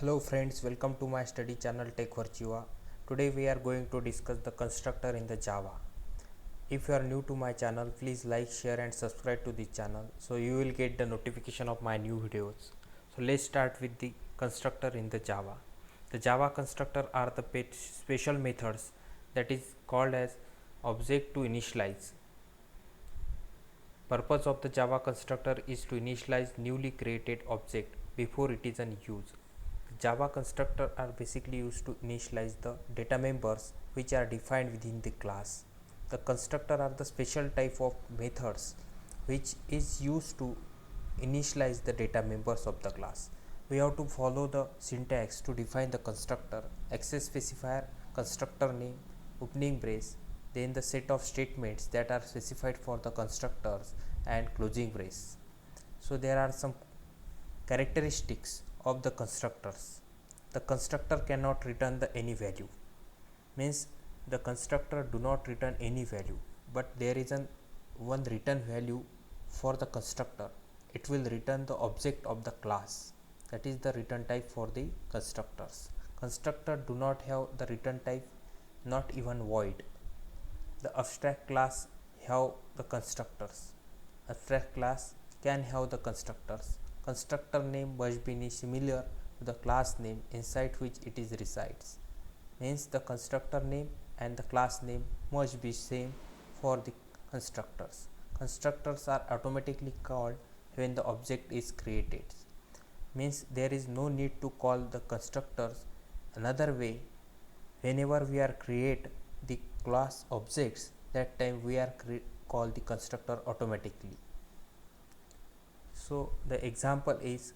Hello friends, welcome to my study channel Tech Virtua. Today we are going to discuss the constructor in the Java. If you are new to my channel, please like, share and subscribe to this channel so you will get the notification of my new videos. So let's start with the constructor in the Java. The Java constructor are the special methods that is called as object to initialize. Purpose of the Java constructor is to initialize newly created object before it is in use. Java constructor are basically used to initialize the data members which are defined within the class. The constructor are the special type of methods which is used to initialize the data members of the class. We have to follow the syntax to define the constructor: access specifier, constructor name, opening brace, then the set of statements that are specified for the constructors, and closing brace. So there are some characteristics of the constructors. The constructor cannot return the any value, means the constructor do not return any value, but there is an one return value for the constructor. It will return the object of the class, that is the return type for the constructors. Constructor do not have the return type, not even void. The abstract class have the constructors. Abstract class can have the constructors. Constructor name must be similar to the class name inside which it is resides. Means the constructor name and the class name must be same for the constructors. Constructors are automatically called when the object is created. Means there is no need to call the constructors another way. Whenever we are create the class objects, that time we are call the constructor automatically. So the example is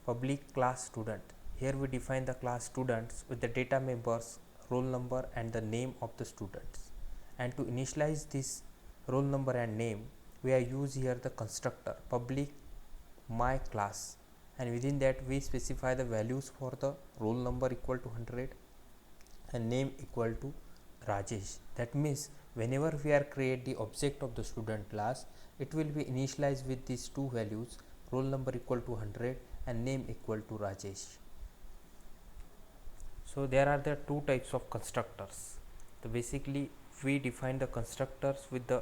public class student. Here we define the class students with the data members, roll number and the name of the students. And to initialize this roll number and name, we are use here the constructor public my class, and within that we specify the values for the roll number equal to 100 and name equal to Rajesh. That means whenever we are create the object of the student class, it will be initialized with these two values: roll number equal to 100 and name equal to Rajesh. So there are the two types of constructors. Basically we define the constructors with the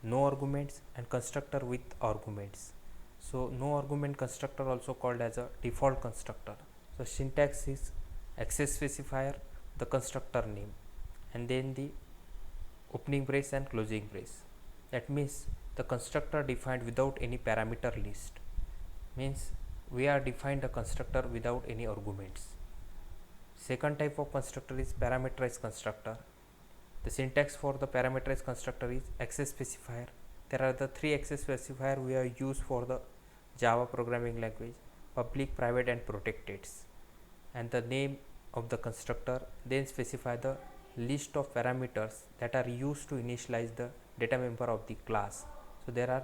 no arguments and constructor with arguments. So no argument constructor also called as a default constructor. So syntax is access specifier, the constructor name, and then the opening brace and closing brace. That means the constructor defined without any parameter list, means we are defined a constructor without any arguments. Second type of constructor is parameterized constructor. The syntax for the parameterized constructor is access specifier. There are the three access specifier we are used for the Java programming language: public, private and protected. And the name of the constructor then specify the list of parameters that are used to initialize the data member of the class. So there are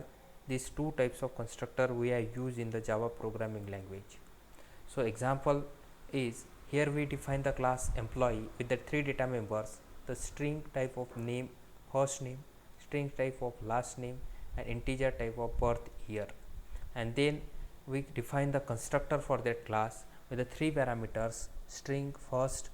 these two types of constructor we are used in the Java programming language. So example is, here we define the class employee with the three data members: the string type of name, first name, string type of last name and integer type of birth year. And then we define the constructor for that class with the three parameters: string first,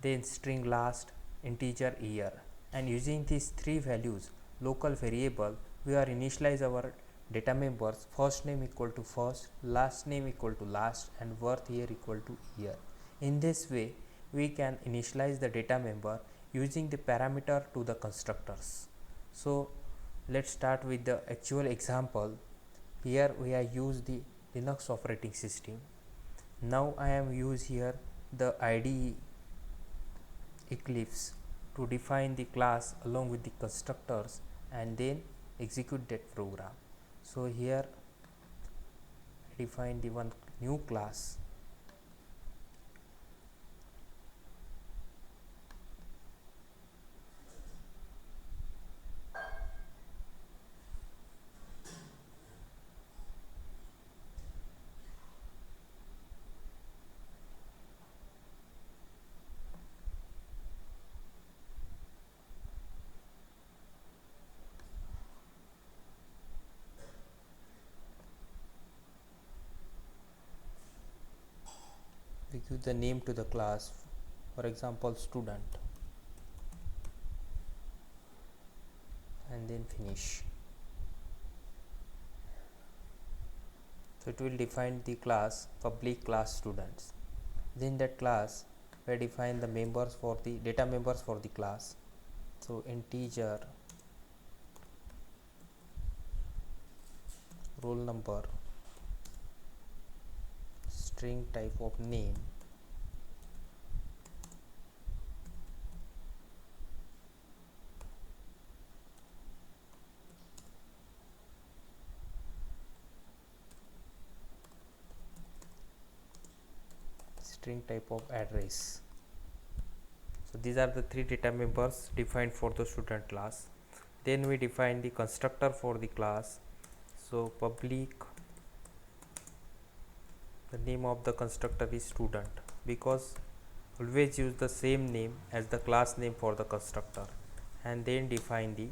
then string last, integer year. And using these three values, local variable, we are initialize our data members: first name equal to first, last name equal to last and birth year equal to year. In this way we can initialize the data member using the parameter to the constructors. So let's start with the actual example. Here we are use the Linux operating system. Now I am use here the IDE Eclipse to define the class along with the constructors and then execute that program. So here I define the one new class. we give the name to the class, for example student, and then finish. So it will define the class public class students. Then that class we define the members for the data members for the class. So integer, roll number, string type of name, string type of address. So these are the three data members defined for the student class. Then we define the constructor for the class. So public, the name of the constructor is student, because always use the same name as the class name for the constructor. And then define the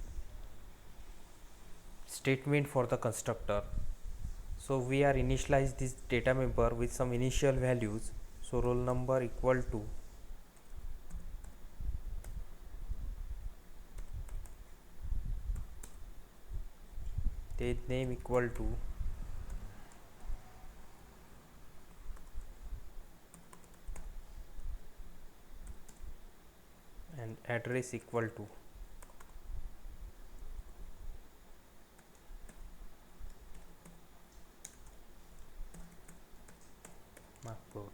statement for the constructor. So we are initialize this data member with some initial values. So roll number equal to the name equal to and address equal to upload.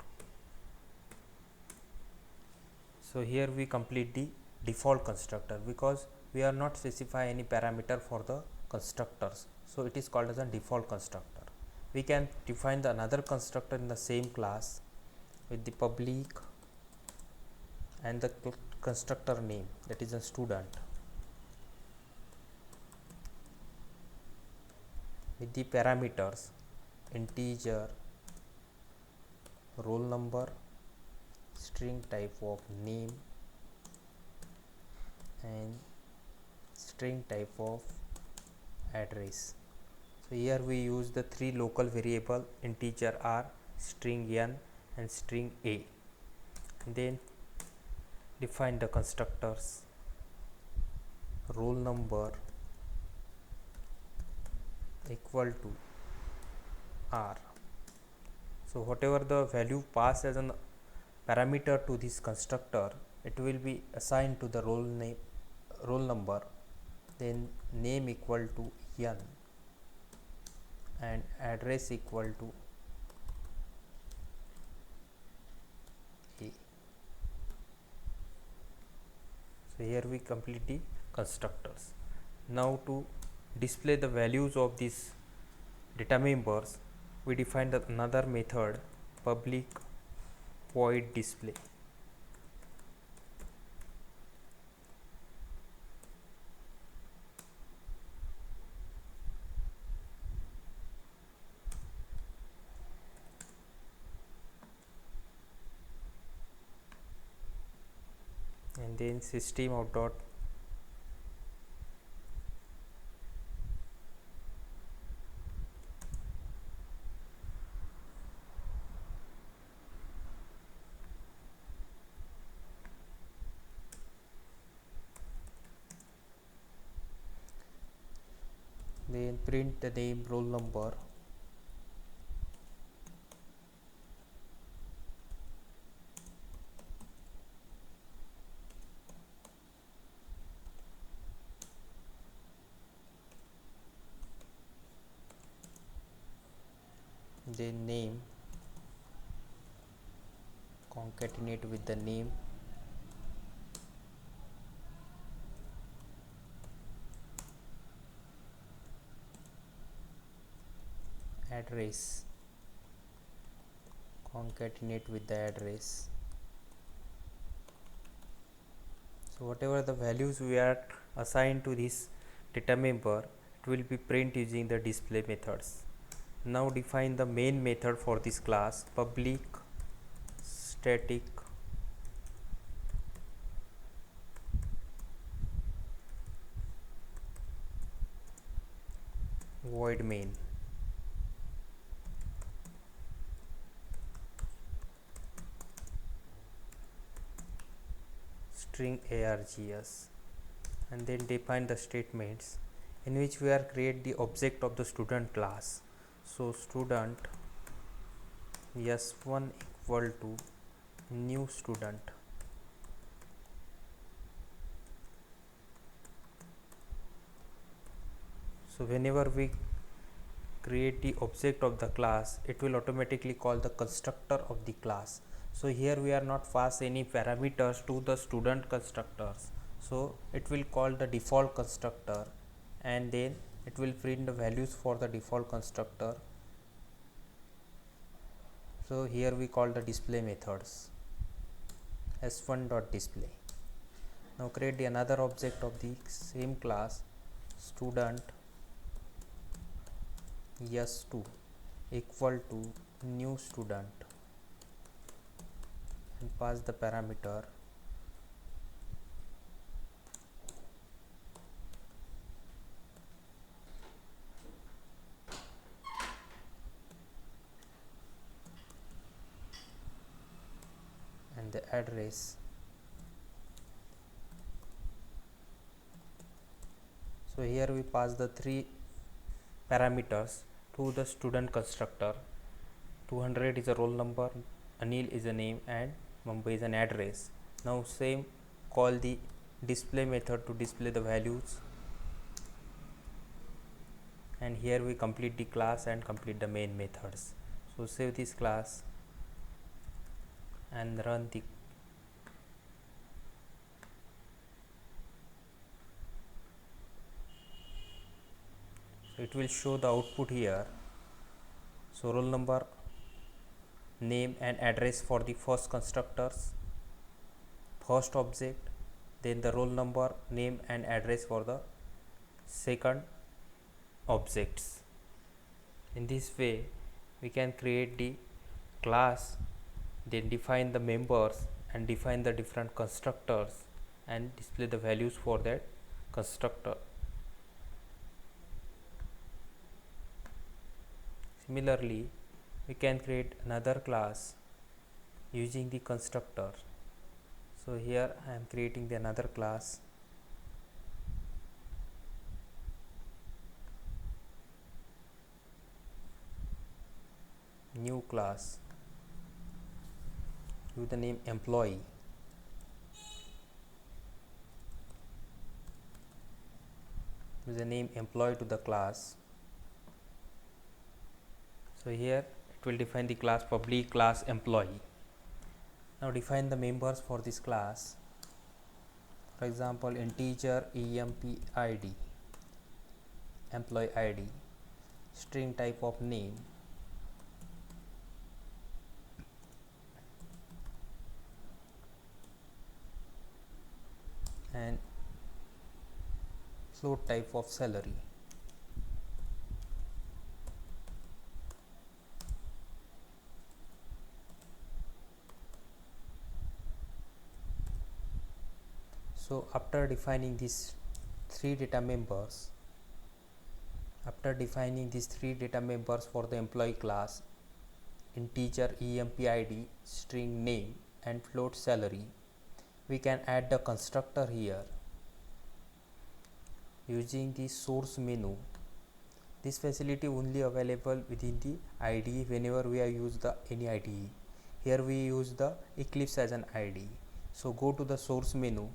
So here we complete the default constructor, because we are not specify any parameter for the constructors, so it is called as a default constructor. We can define the another constructor in the same class with the public and the constructor name, that is a student, with the parameters integer, roll number, string type of name, and string type of address. So here we use the three local variable integer r, string n, and string a. And then define the constructors roll number equal to r. So whatever the value passed as an parameter to this constructor, it will be assigned to the roll number, then name equal to n, and address equal to a. So here we complete the constructors. Now to display the values of these data members, we define another method, public void display. And then system out dot then print the name, roll number, then name, concatenate with the name, address, concatenate with the address. So whatever the values we are assigned to this data member, it will be print using the display methods. Now define the main method for this class, public static void main. string args, and then define the statements in which we are create the object of the student class. So student s1 equal to new student. So whenever we create the object of the class, it will automatically call the constructor of the class. So here we are not pass any parameters to the student constructors, so it will call the default constructor, and then it will print the values for the default constructor. So here we call the display methods s1.display. Now create the another object of the same class, student s2 equal to new student, and pass the parameter and the address. So here we pass the three parameters to the student constructor. 200 is a roll number, Anil is a name, and Mumbai is an address. Now same call the display method to display the values, and here we complete the class and complete the main methods. So save this class and run the so it will show the output here. So roll number, name and address for the first constructors, first object, then the roll number, name and address for the second objects. In this way we can create the class, then define the members and define the different constructors and display the values for that constructor. Similarly, we can create another class using the constructor. So here I am creating the another class, new class with the name employee. With the name employee to the class. So here it will define the class public class employee. Now define the members for this class. For example, integer emp id, employee id, string type of name, and float type of salary. So after defining these three data members, for the employee class, integer emp id, string name and float salary, we can add the constructor here using the source menu. This facility only available within the IDE whenever we are use the any IDE. Here we use the Eclipse as an IDE. So go to the source menu,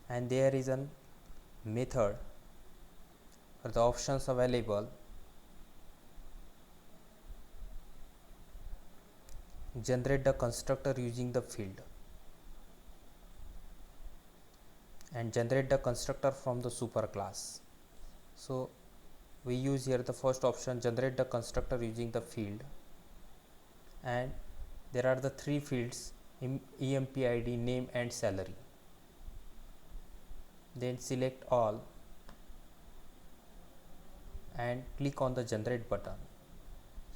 and there is a method or the options available. Generate the constructor using the field, and generate the constructor from the superclass. So we use here the first option, generate the constructor using the field, and there are the three fields, emp id, name and salary. Then select all and click on the generate button.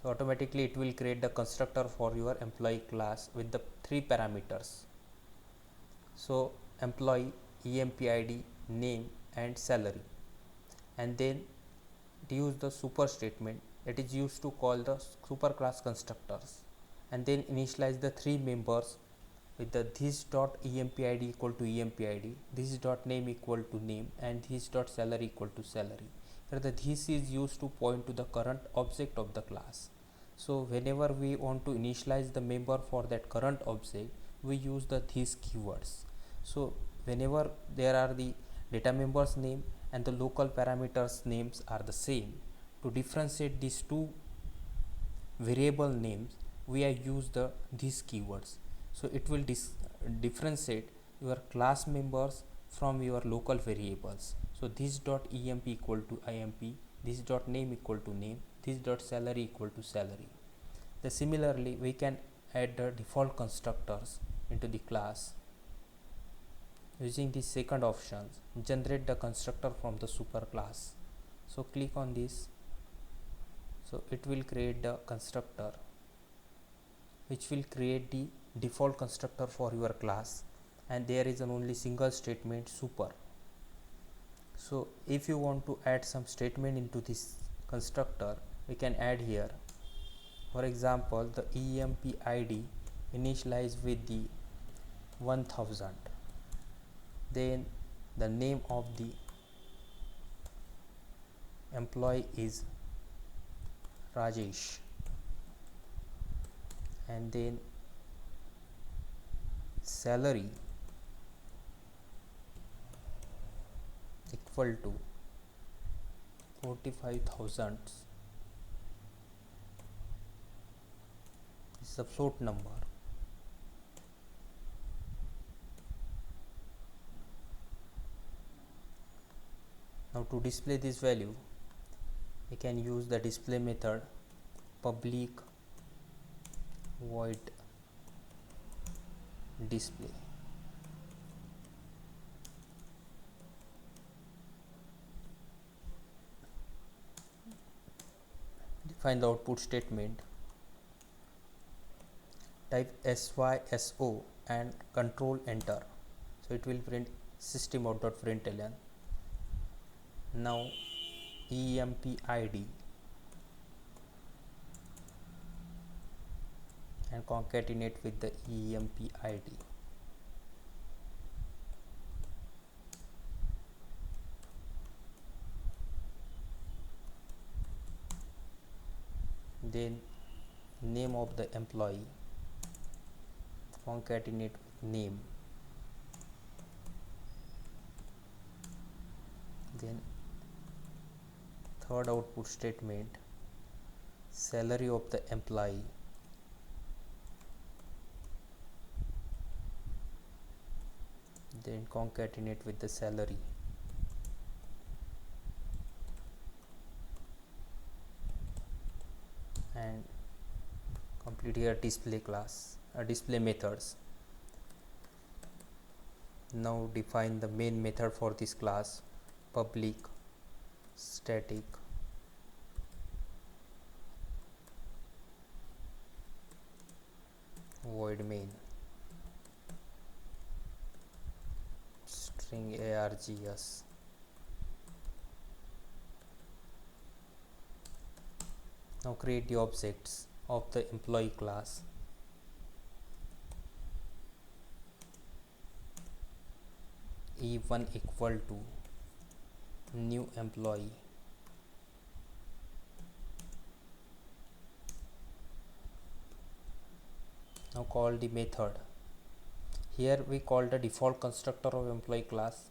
So automatically it will create the constructor for your employee class with the three parameters. So employee, emp id, name and salary, and then it use the super statement that is used to call the superclass constructors, and then initialize the three members with the this dot empid equal to empid, this dot name equal to name, and this dot salary equal to salary. Here the this is used to point to the current object of the class. So whenever we want to initialize the member for that current object, we use the these keywords. So whenever there are the data members name and the local parameters names are the same, to differentiate these two variable names, we are use the these keywords. So it will differentiate your class members from your local variables. So this dot emp equal to imp, this dot name equal to name, this dot salary equal to salary. The similarly we can add the default constructors into the class using the second option, generate the constructor from the superclass. So click on this. So it will create the constructor which will create the default constructor for your class, and there is an only single statement super. So if you want to add some statement into this constructor, we can add here. For example, the emp id initialize with the 1000, then the name of the employee is Rajesh, and then salary equal to 45,000 is a float number. Now to display this value, we can use the display method public void display. Define the output statement, type syso and control enter. So it will print system.out.println. Now emp id and concatenate with the emp id. Then name of the employee, concatenate with name. Then third output statement, salary of the employee, then concatenate with the salary. And complete here display class, display methods. Now define the main method for this class, public static void main string args. Now create the objects of the employee class. E1 equal to new employee, now call the method. Here we call the default constructor of employee class,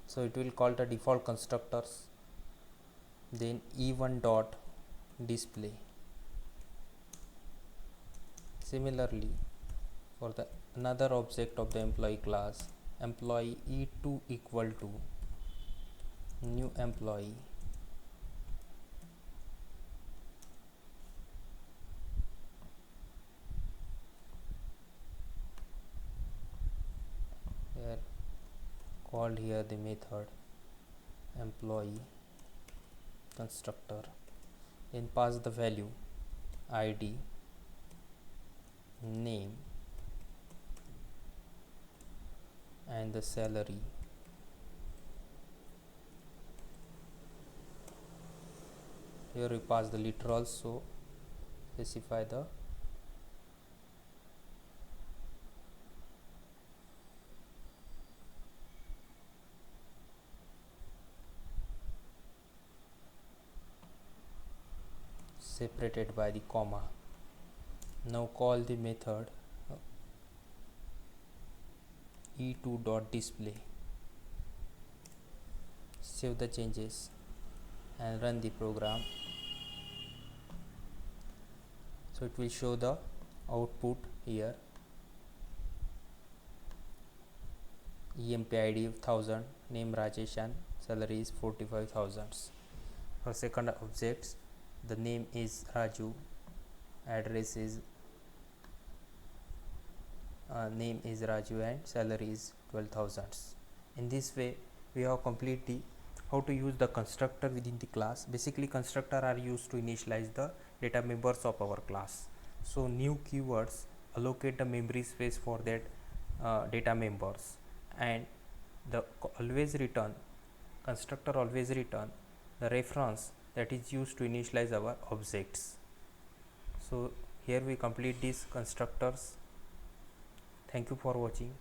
so it will call the default constructors. Then E1 dot display. Similarly for the another object of the employee class, employee E2 equal to new employee, here called here the method employee constructor, then pass the value id, name and the salary. Here we pass the literals, so specify the separated by the comma. Now call the method e2.display. Save the changes and run the program. So it will show the output here. EMP ID 1000, name Rajesh and salary is 45,000. For second objects, the name is Raju, address is name is Raju and salary is 12,000. In this way we have completely how to use the constructor within the class. Basically constructor are used to initialize the data members of our class. So new keywords allocate the memory space for that data members, and the always return constructor always return the reference that is used to initialize our objects. So here we complete these constructors. Thank you for watching.